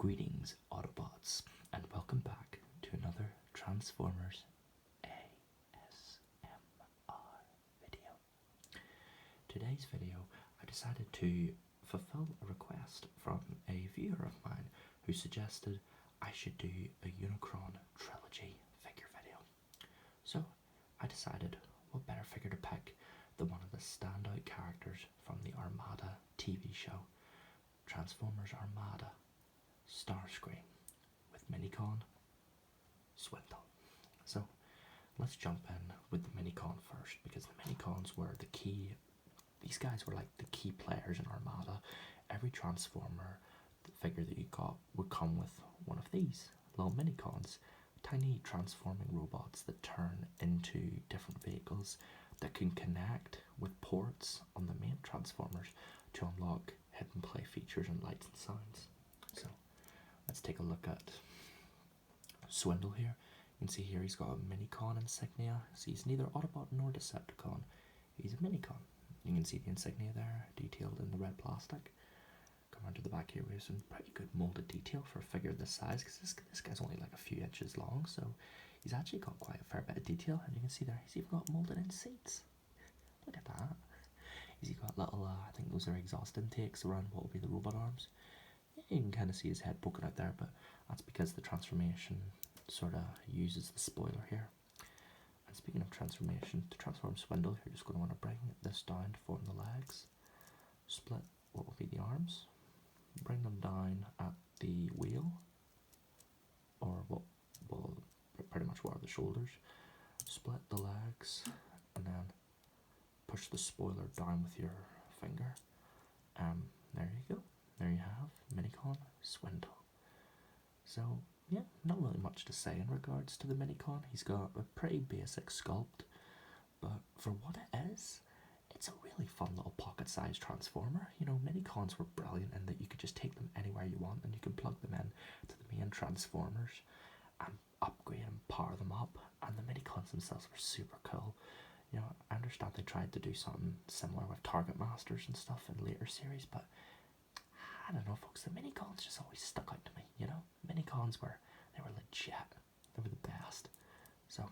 Greetings, Autobots, and welcome back to another Transformers ASMR video. Today's video, I decided to fulfill a request from a viewer of mine who suggested I should do a Unicron trilogy figure video. So, I decided what better figure to pick than one of the standout characters from the Armada TV show, Transformers Armada, Starscream, with Minicon Swindle. So let's jump in with the Minicon first, because the Minicons were the key. These guys were like the key players in Armada. Every Transformer figure that you got would come with one of these little Minicons, tiny transforming robots that turn into different vehicles that can connect with ports on the main Transformers to unlock hidden play features and lights and sounds. So let's take a look at Swindle here. You can see here he's got a Minicon insignia. So he's neither Autobot nor Decepticon. He's a Minicon. You can see the insignia there, detailed in the red plastic. Come on to the back here, we have some pretty good molded detail for a figure this size, because this guy's only like a few inches long, so he's actually got quite a fair bit of detail. And you can see there, he's even got molded in seats. Look at that. He's got little, I think those are exhaust intakes around what will be the robot arms. You can kind of see his head poking out there, but that's because the transformation sort of uses the spoiler here. And speaking of transformation, to transform Swindle, you're just going to want to bring this down to form the legs, split what will be the arms, bring them down at the wheel, or what will pretty much what are the shoulders, split the legs, and then push the spoiler down with your finger. There you go. There you have Minicon Swindle. So yeah, not really much to say in regards to the Minicon. He's got a pretty basic sculpt, but for what it is, it's a really fun little pocket-sized transformer. You know, Minicons were brilliant in that you could just take them anywhere you want and you can plug them in to the main Transformers and upgrade and power them up. And the Minicons themselves were super cool. You know, I understand they tried to do something similar with Target Masters and stuff in later series, but I don't know, folks, the Minicons just always stuck out to me, you know? Minicons were legit. They were the best. So,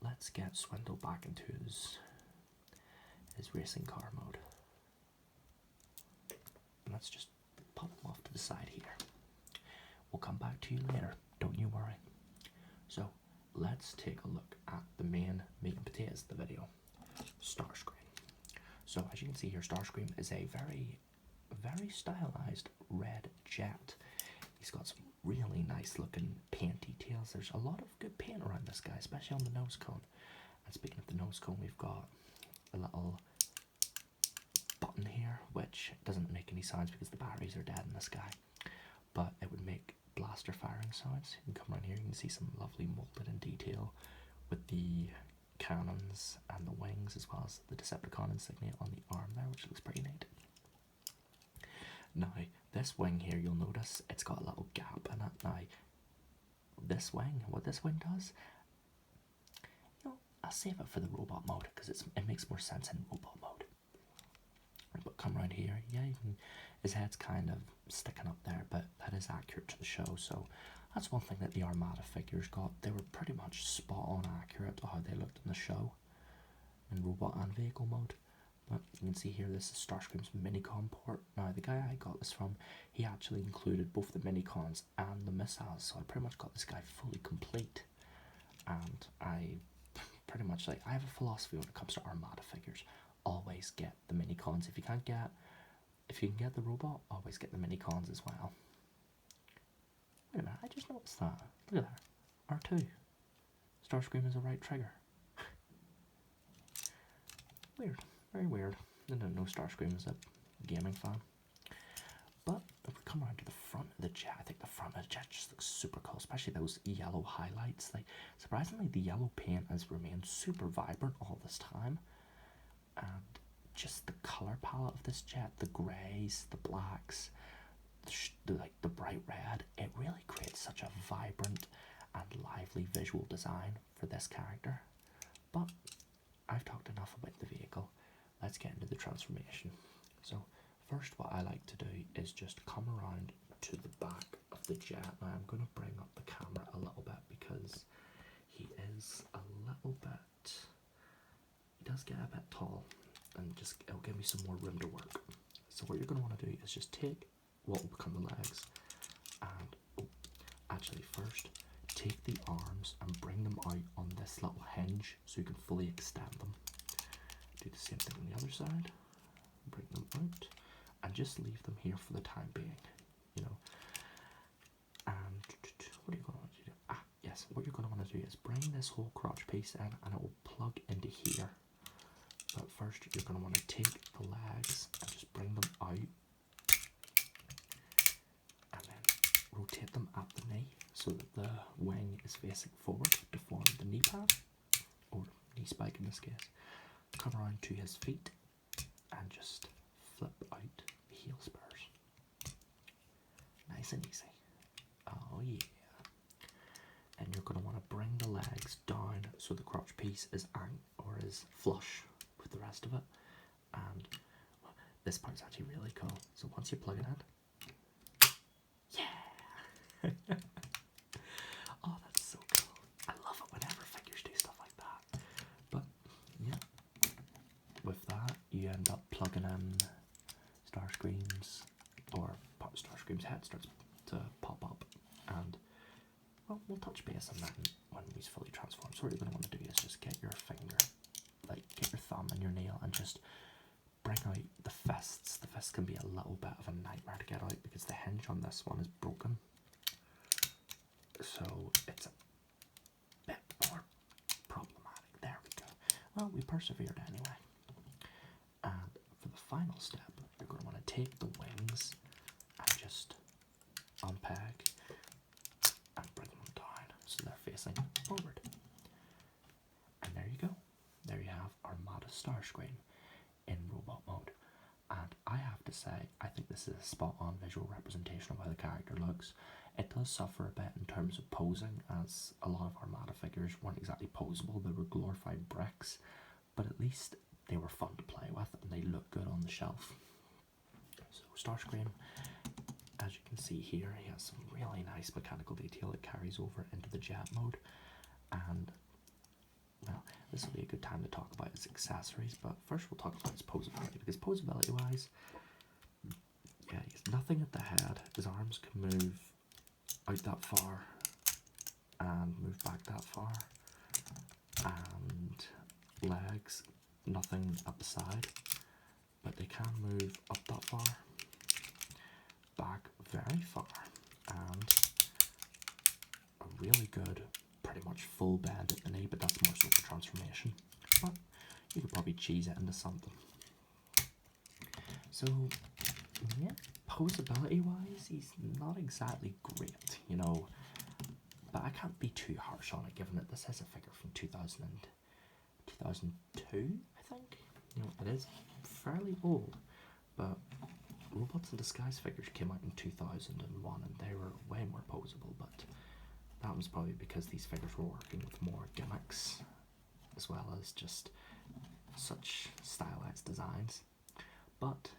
let's get Swindle back into his racing car mode. And let's just pop him off to the side here. We'll come back to you later, don't you worry. So, let's take a look at the main meat and potatoes of the video, Starscream. So, as you can see here, Starscream is a very stylized red jet. He's got some really nice looking paint details. There's a lot of good paint around this guy, especially on the nose cone. And speaking of the nose cone, we've got a little button here, which doesn't make any sounds because the batteries are dead in this guy, but it would make blaster firing sounds. You can come around here, you can see some lovely molded in detail with the cannons and the wings, as well as the Decepticon insignia on the arm there, which looks pretty neat. Now, this wing here, you'll notice it's got a little gap in it. Now, this wing, what this wing does, you know, I'll save it for the robot mode, because it makes more sense in robot mode. But come around here, yeah, his head's kind of sticking up there, but that is accurate to the show, so that's one thing that the Armada figures got. They were pretty much spot on accurate to how they looked in the show, in robot and vehicle mode. But you can see here, this is Starscream's Minicon port. Now, the guy I got this from, he actually included both the Minicons and the missiles, so I pretty much got this guy fully complete. And I pretty much, like, I have a philosophy when it comes to Armada figures. Always get the Minicons. If you can get the robot, always get the Minicons as well. Wait a minute, I just noticed that. Look at that. R2. Starscream is a right trigger. Weird. Very weird. I didn't know Starscream was a gaming fan. But if we come around to the front of the jet, I think the front of the jet just looks super cool, especially those yellow highlights. Like, surprisingly, the yellow paint has remained super vibrant all this time. And just the color palette of this jet, the greys, the blacks, the bright red, it really creates such a vibrant and lively visual design for this character. But I've talked enough about the vehicle. Let's get into the transformation. So first what I like to do is just come around to the back of the jet. Now I'm going to bring up the camera a little bit because he is a little bit, he does get a bit tall, and just it'll give me some more room to work. So what you're going to want to do is just take what will become the legs and actually first take the arms and bring them out on this little hinge so you can fully extend them. Do the same thing on the other side, bring them out and just leave them here for the time being, you know. And what are you going to want to do? Yes, what you're going to want to do is bring this whole crotch piece in and it will plug into here. But first you're going to want to take the legs and just bring them out and then rotate them at the knee so that the wing is facing forward to form the knee pad, or knee spike in this case. Come around to his feet and just flip out the heel spurs. Nice and easy. Oh yeah. And you're going to want to bring the legs down so the crotch piece is flush with the rest of it. And well, this part's actually really cool. So once you plug it in, yeah. Oh, that's so cool. I love it whenever figures do stuff like that. But yeah, with that you end up plugging in Starscream's, or Starscream's head starts to pop up, and well, we'll touch base on that when he's fully transformed. So what you're going to want to do is just get your finger, like get your thumb and your nail and just bring out the fists. The fists can be a little bit of a nightmare to get out because the hinge on this one is broken. So it's a bit more problematic. There we go. Well, we persevered anyway. And for the final step, you're going to want to take the wings and just unpeg and bring them down so they're facing forward. And there you go. There you have Armada Starscream in robot mode. And I have to say, I think this is a spot-on visual representation of how the character looks. It does suffer a bit in terms of posing, as a lot of Armada figures weren't exactly posable. They were glorified bricks, but at least they were fun to play with and they look good on the shelf. So Starscream, as you can see here, he has some really nice mechanical detail that carries over into the jet mode. And well, this will be a good time to talk about his accessories, but first we'll talk about his posability, because posability wise, yeah, he's nothing at the head. His arms can move out that far and move back that far, and legs, nothing at the side, but they can move up that far, back very far, and a really good, pretty much full bend at the knee, but that's more so for transformation. But you could probably cheese it into something. So yeah, posability wise, he's not exactly great, you know, but I can't be too harsh on it, given that this is a figure from 2002, I think. You know, it is fairly old, but Robots in Disguise figures came out in 2001 and they were way more posable, but that was probably because these figures were working with more gimmicks as well as just such stylized designs. But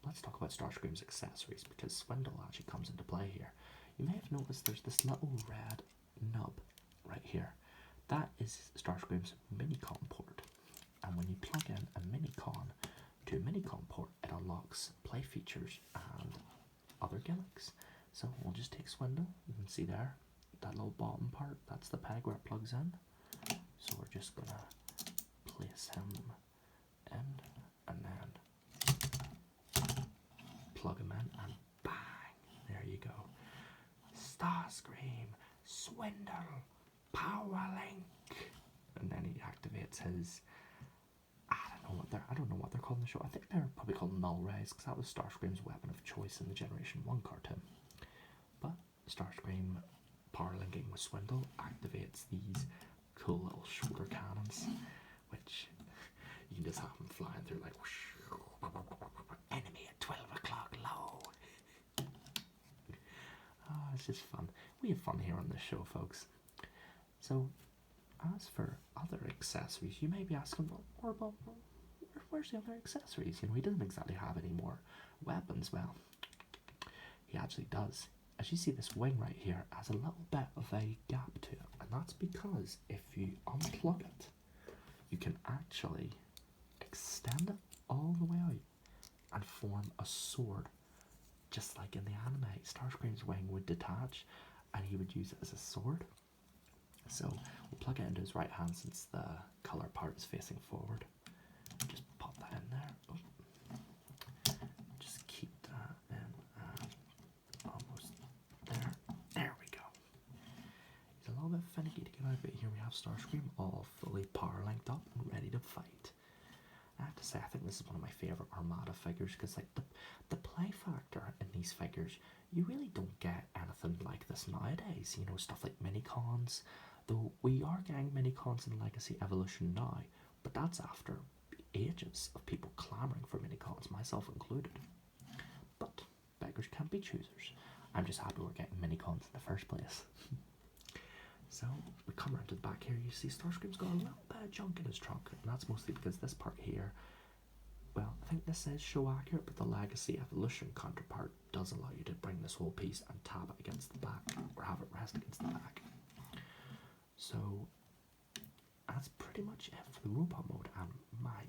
let's talk about Starscream's accessories, because Swindle actually comes into play here. You may have noticed there's this little red nub right here. That is Starscream's Minicon port, and when you plug in a Minicon to a Minicon port, it unlocks play features and other gimmicks. So we'll just take Swindle. You can see there, that little bottom part, that's the peg where it plugs in. So we're just gonna place him in and then plug him in and bang, there you go. Starscream, Swindle, Powerlinx, and then he activates his, I don't know what they're called in the show. I think they're probably called null rays, because that was Starscream's weapon of choice in the Generation 1 cartoon. But Starscream powerlinking with Swindle activates these cool little shoulder cannons, which you can just have them flying through like whoosh, enemy at 12 o'clock low. Oh, it's just fun. We have fun here on this show, folks. So as for other accessories, you may be asking, well, where's the other accessories? You know, he doesn't exactly have any more weapons. Well, he actually does. As you see, this wing right here has a little bit of a gap to it, and that's because if you unplug it, you can actually extend it all the way out and form a sword, just like in the anime. Starscream's wing would detach and he would use it as a sword. So we'll plug it into his right hand since the color part is facing forward. Just pop that in there. Oh. Just keep that in almost there. There we go. He's a little bit finicky to get out, but here we have Starscream all fully power linked up and ready to fight. I have to say, I think this is one of my favourite Armada figures, because like the play factor in these figures, you really don't get anything like this nowadays. You know, stuff like Minicons, though we are getting Minicons in Legacy Evolution now, but that's after ages of people clamouring for Minicons, myself included. But beggars can't be choosers. I'm just happy we're getting Minicons in the first place. So we come around to the back here, you see Starscream's got a little bit of junk in his trunk, and that's mostly because this part here, well, I think this says show accurate, but the Legacy Evolution counterpart does allow you to bring this whole piece and tap it against the back, or have it rest against the back. So that's pretty much it for the robot mode, and my,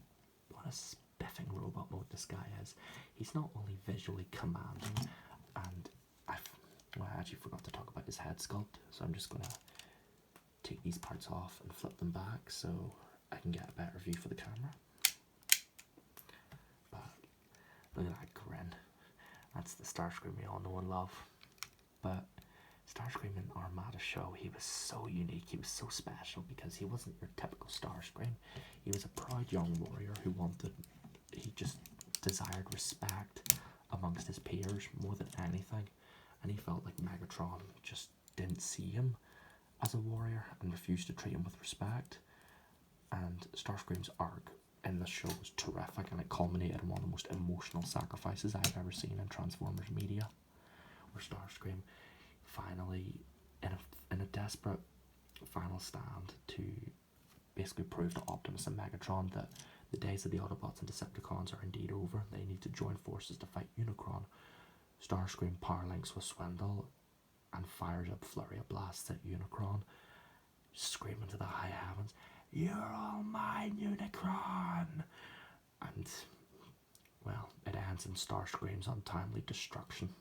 what a spiffing robot mode this guy is. He's not only visually commanding, and I actually forgot to talk about his head sculpt, so I'm just going to take these parts off and flip them back so I can get a better view for the camera. But look at that grin. That's the Starscream we all know and love. But Starscream in Armada show, he was so unique, he was so special, because he wasn't your typical Starscream. He was a proud young warrior who he just desired respect amongst his peers more than anything, and he felt like Megatron just didn't see him as a warrior and refused to treat him with respect. And Starscream's arc in the show was terrific, and it culminated in one of the most emotional sacrifices I've ever seen in Transformers media, where Starscream finally, in a desperate final stand to basically prove to Optimus and Megatron that the days of the Autobots and Decepticons are indeed over. They need to join forces to fight Unicron. Starscream Powerlinx with Swindle and fires up flurry of blasts at Unicron, screaming to the high heavens, "You're all mine, Unicron!" And, well, it ends in Starscream's untimely destruction.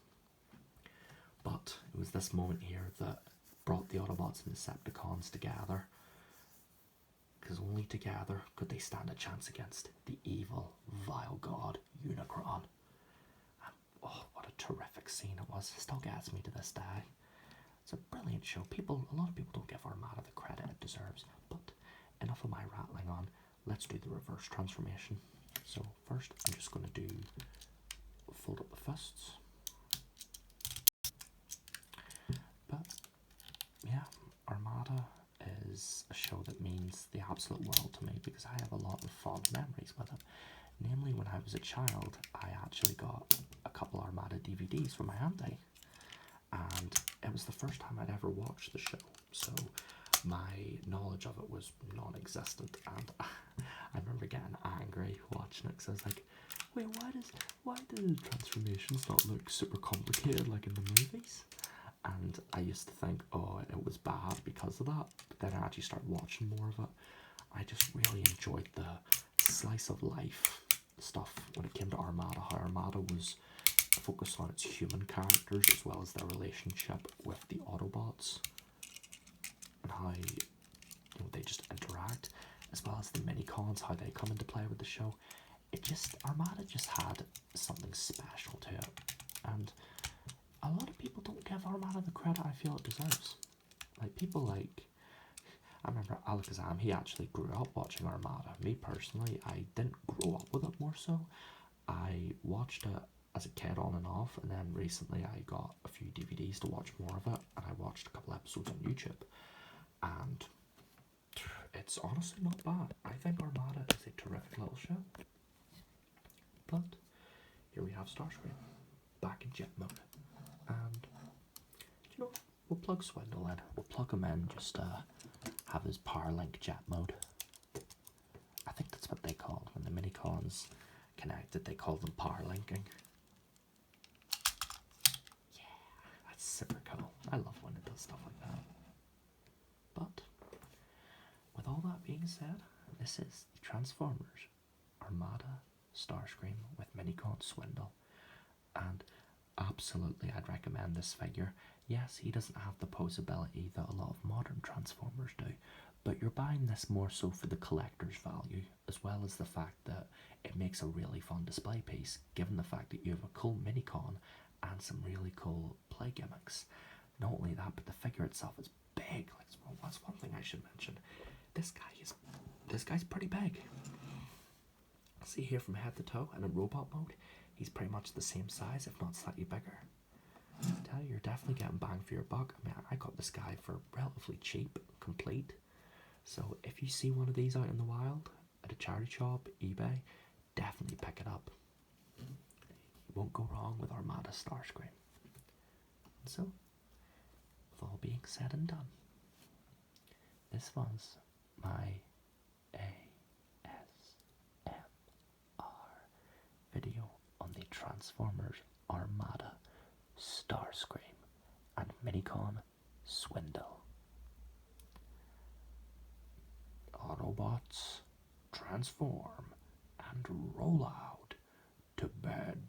But it was this moment here that brought the Autobots and Decepticons together, because only together could they stand a chance against the evil, vile god, Unicron. And, oh, what a terrific scene it was. It still gets me to this day. It's a brilliant show. A lot of people don't give Armada the credit it deserves, but enough of my rattling on. Let's do the reverse transformation. So first, I'm just going to fold up the fists. But yeah, Armada is a show that means the absolute world to me, because I have a lot of fond memories with it. Namely, when I was a child, I actually got a couple Armada DVDs from my auntie, and it was the first time I'd ever watched the show, so my knowledge of it was non-existent, and I remember getting angry watching it, because I was like, wait, why do the transformations not look super complicated like in the movies? And I used to think, oh, it was bad because of that, but then I actually started watching more of it. I just really enjoyed the slice of life stuff when it came to Armada, how Armada was focused on its human characters as well as their relationship with the Autobots, and how they just interact, as well as the Minicons, how they come into play with the show. Armada just had something special to it, and a lot of people don't give Armada the credit I feel it deserves. Like, people like, I remember Alakazam, he actually grew up watching Armada. Me personally, I didn't grow up with it more so. I watched it as a kid on and off, and then recently I got a few DVDs to watch more of it, and I watched a couple episodes on YouTube, and it's honestly not bad. I think Armada is a terrific little show. But here we have Starscream back in jet mode, and you know, we'll plug Swindle in. We'll plug him in, just have his Powerlinx jet mode. I think that's what they call it when the Minicons connected, they call them Powerlinking. Yeah, that's super cool. I love when it does stuff like that. But, with all that being said, this is the Transformers Armada Starscream with Minicon Swindle. And absolutely, I'd recommend this figure. Yes, he doesn't have the posability that a lot of modern Transformers do, but you're buying this more so for the collector's value, as well as the fact that it makes a really fun display piece, given the fact that you have a cool Minicon and some really cool play gimmicks. Not only that, but the figure itself is big. Well, that's one thing I should mention. This guy's pretty big. See here from head to toe, and in robot mode, he's pretty much the same size, if not slightly bigger. I tell you, you're definitely getting bang for your buck. I mean, I got this guy for relatively cheap, complete. So if you see one of these out in the wild, at a charity shop, eBay, definitely pick it up. You won't go wrong with Armada Starscream. And so, with all being said and done, this was my ASMR video on the Transformers Armada Starscream and Minicon Swindle. Autobots, transform and roll out to bed.